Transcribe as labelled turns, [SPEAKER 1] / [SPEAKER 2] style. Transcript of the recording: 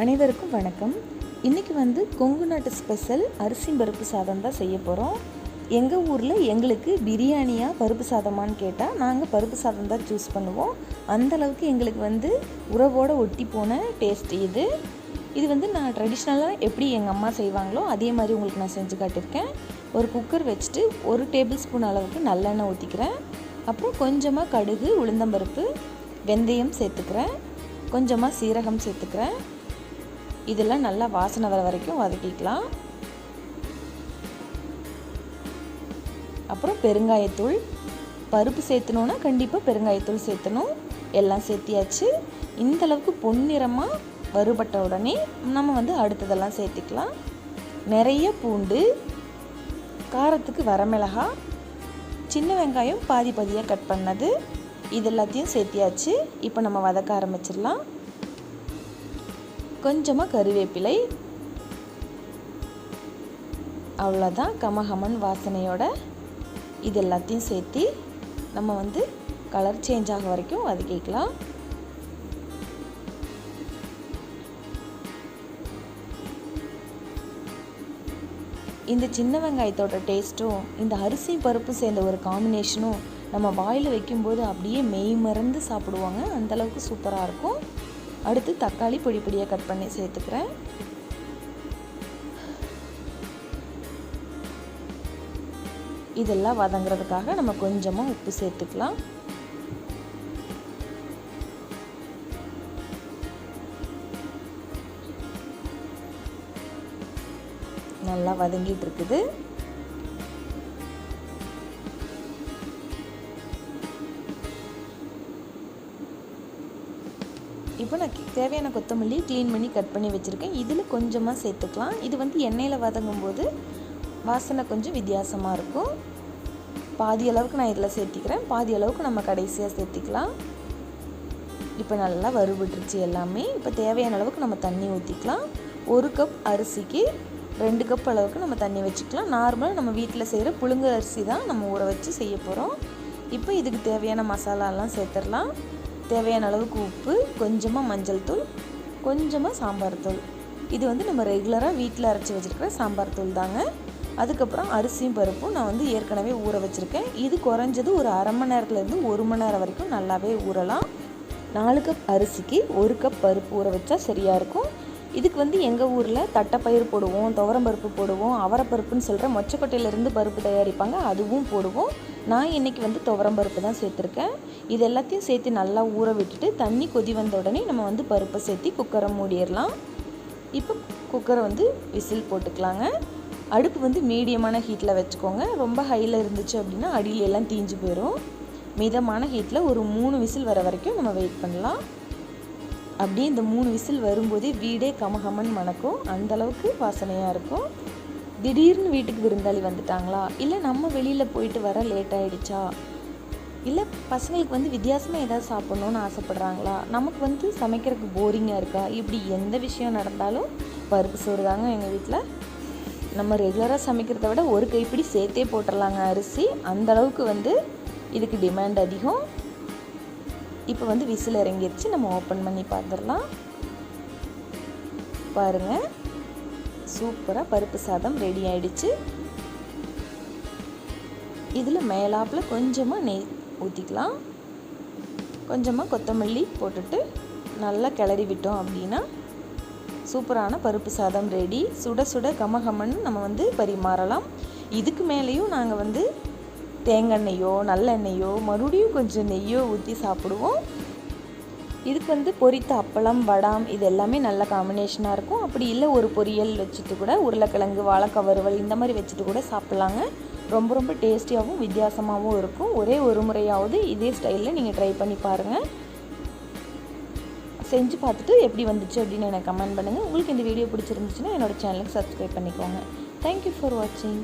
[SPEAKER 1] அனைவருக்கும் வணக்கம். இன்றைக்கி வந்து கொங்கு நாட்டு ஸ்பெஷல் அரிசி பருப்பு சாதம் தான் செய்ய போகிறோம். எங்கள் ஊரில் எங்களுக்கு பிரியாணியாக பருப்பு சாதமானு கேட்டால் நாங்கள் பருப்பு சாதம் தான் சூஸ் பண்ணுவோம். அந்தளவுக்கு எங்களுக்கு வந்து உறவோடு ஒட்டி போன டேஸ்ட் இது வந்து நான் ட்ரெடிஷ்னலாக எப்படி எங்கள் அம்மா செய்வாங்களோ அதே மாதிரி உங்களுக்கு நான் செஞ்சு காட்டியிருக்கேன். ஒரு குக்கர் வச்சுட்டு 1 டேபிள் ஸ்பூன் அளவுக்கு நல்லெண்ணெய் ஊற்றிக்கிறேன். அப்புறம் கொஞ்சமாக கடுகு, உளுந்தம்பருப்பு, வெந்தயம் சேர்த்துக்கிறேன். கொஞ்சமாக சீரகம் சேர்த்துக்கிறேன். இதெல்லாம் நல்லா வாசனை வர வரைக்கும் வதக்கிக்கலாம். அப்புறம் பெருங்காயத்தூள், பருப்பு சேர்த்தணுன்னா கண்டிப்பாக பெருங்காயத்தூள் சேர்த்தணும். எல்லாம் சேர்த்தியாச்சு. இந்தளவுக்கு பொன்னிறமாக வறுபட்ட உடனே நம்ம வந்து அடுத்ததெல்லாம் சேர்த்திக்கலாம். நிறைய பூண்டு, காரத்துக்கு வரமிளகாய், சின்ன வெங்காயம் பாதி பாதியாக கட் பண்ணது, இது எல்லாத்தையும் சேர்த்தியாச்சு. இப்போ நம்ம வதக்க ஆரம்பிச்சிடலாம். கொஞ்சமாக கருவேப்பிலை, அவ்வளோதான். கமகமன் வாசனையோட இது எல்லாத்தையும் சேர்த்தி நம்ம வந்து கலர் சேஞ்ச் ஆக வரைக்கும் வதக்கிக்கலாம். இந்த சின்ன வெங்காயத்தோட டேஸ்ட்டும் இந்த அரிசி பருப்பும் சேர்ந்த ஒரு காம்பினேஷனும் நம்ம வாயில் வைக்கும்போது அப்படியே மெய் மறந்து சாப்பிடுவாங்க. அந்தளவுக்கு சூப்பராக இருக்கும். அடுத்து தக்காளி பொடி பொடியாக கட் பண்ணி சேர்த்துக்கிறேன். இதெல்லாம் வதங்குறதுக்காக நம்ம கொஞ்சமாக உப்பு சேர்த்துக்கலாம். நல்லா வதங்கிட்டு இருக்குது. இப்போ நான் தேவையான கொத்தமல்லி க்ளீன் பண்ணி கட் பண்ணி வச்சுருக்கேன். இதில் கொஞ்சமாக சேர்த்துக்கலாம். இது வந்து எண்ணெயில் வதங்கும் போது வாசனை கொஞ்சம் வித்தியாசமாக இருக்கும். பாதி அளவுக்கு நான் இதில் சேர்த்திக்கிறேன். பாதி அளவுக்கு நம்ம கடைசியாக சேர்த்திக்கலாம். இப்போ நல்லா வறுபட்டுருச்சு எல்லாமே. இப்போ தேவையான அளவுக்கு நம்ம தண்ணி ஊற்றிக்கலாம். 1 கப் அரிசிக்கு 2 கப் அளவுக்கு நம்ம தண்ணி வச்சுக்கலாம். நார்மலாக நம்ம வீட்டில் செய்கிற புழுங்கல் அரிசி தான் நம்ம ஊற வச்சு செய்ய போகிறோம். இப்போ இதுக்கு தேவையான மசாலாலாம் சேர்த்துடலாம். தேவையான அளவுக்கு உப்பு, கொஞ்சமாக மஞ்சள் தூள், கொஞ்சமாக சாம்பார் தூள். இது வந்து நம்ம ரெகுலராக வீட்டில் அரைச்சி வச்சுருக்கிற சாம்பார் தூள் தாங்க. அதுக்கப்புறம் அரிசியும் பருப்பும் நான் வந்து ஏற்கனவே ஊற வச்சுருக்கேன். இது குறைஞ்சது ஒரு அரை மணி நேரத்துலேருந்து 1 மணி நேரம் வரைக்கும் நல்லாவே ஊறலாம். 4 கப் அரிசிக்கு 1 கப் பருப்பு ஊற வச்சா சரியாக இருக்கும். இதுக்கு வந்து எங்கள் ஊரில் தட்டைப்பயிறு போடுவோம், துவரம்பருப்பு போடுவோம், அவரைப்பருப்புன்னு சொல்கிற மொச்சக்கொட்டையிலேருந்து பருப்பு தயாரிப்பாங்க, அதுவும் போடுவோம். நான் இன்றைக்கி வந்து துவரம்பருப்பு தான் சேர்த்துருக்கேன். இது எல்லாத்தையும் சேர்த்து நல்லா ஊற விட்டுட்டு தண்ணி கொதி வந்த உடனே நம்ம வந்து பருப்பை சேர்த்து குக்கரை மூடிடலாம். இப்போ குக்கரை வந்து விசில் போட்டுக்கலாங்க. அடுப்பு வந்து மீடியமான ஹீட்டில் வச்சுக்கோங்க. ரொம்ப ஹையில் இருந்துச்சு அப்படின்னா அடியிலெல்லாம் தீஞ்சு போயிடும். மிதமான ஹீட்டில் ஒரு 3 விசில் வர வரைக்கும் நம்ம வெயிட் பண்ணலாம். அப்படியே இந்த 3 விசில் வரும்போதே வீடே கமகமன் மணக்கும். அந்தளவுக்கு வாசனையாக இருக்கும். திடீர்னு வீட்டுக்கு விருந்தாளி வந்துட்டாங்களா, இல்லை நம்ம வெளியில் போயிட்டு வர லேட் ஆகிடுச்சா, இல்லை பசங்களுக்கு வந்து வித்தியாசமாக ஏதாவது சாப்பிட்ணுன்னு ஆசைப்பட்றாங்களா, நமக்கு வந்து சமைக்கிறதுக்கு போரிங்காக இருக்கா, இப்படி எந்த விஷயம் நடந்தாலும் பருப்பு சோறு தாங்க எங்கள் வீட்டில். நம்ம ரெகுலராக சமைக்கிறத விட ஒரு கைப்பிடி சேர்த்தே போட்டுடலாங்க அரிசி. அந்தளவுக்கு வந்து இதுக்கு டிமாண்ட் அதிகம். இப்போ வந்து விசில் இறங்கிடுச்சு. நம்ம ஓப்பன் பண்ணி பார்த்துடலாம். பாருங்கள், சூப்பராக பருப்பு சாதம் ரெடி ஆகிடுச்சு. இதில் மேலாப்பில் கொஞ்சமாக நெய் ஊற்றிக்கலாம். கொஞ்சமாக கொத்தமல்லி போட்டுட்டு நல்லா கிளறி விட்டோம் அப்படின்னா சூப்பரான பருப்பு சாதம் ரெடி. சுட சுட கமகமன்னு நம்ம வந்து பரிமாறலாம். இதுக்கு மேலேயும் நாங்கள் வந்து தேங்காய் நல்லெண்ணெயோ மறுபடியும் கொஞ்சம் நெய்யோ ஊற்றி சாப்பிடுவோம். இதுக்கு வந்து பொரித்த அப்பளம், வடாம் இது எல்லாமே நல்ல காம்பினேஷனாக இருக்கும். அப்படி இல்லை ஒரு பொரியல் வச்சுட்டு கூட உருளைக்கிழங்கு, வாழைக்காய் வறுவல் இந்த மாதிரி வச்சுட்டு கூட சாப்பிட்லாங்க. ரொம்ப ரொம்ப டேஸ்டியாகவும் வித்தியாசமாகவும் இருக்கும். ஒரே ஒரு முறையாவது இதே ஸ்டைலில் நீங்கள் ட்ரை பண்ணி பாருங்கள். செஞ்சு பார்த்துட்டு எப்படி வந்துச்சு அப்படின்னு எனக்கு கமெண்ட் பண்ணுங்கள். உங்களுக்கு இந்த வீடியோ பிடிச்சிருந்துச்சுன்னா என்னோடய சேனலுக்கு சப்ஸ்கிரைப் பண்ணிக்கோங்க. தேங்க்யூ ஃபார் வாட்சிங்.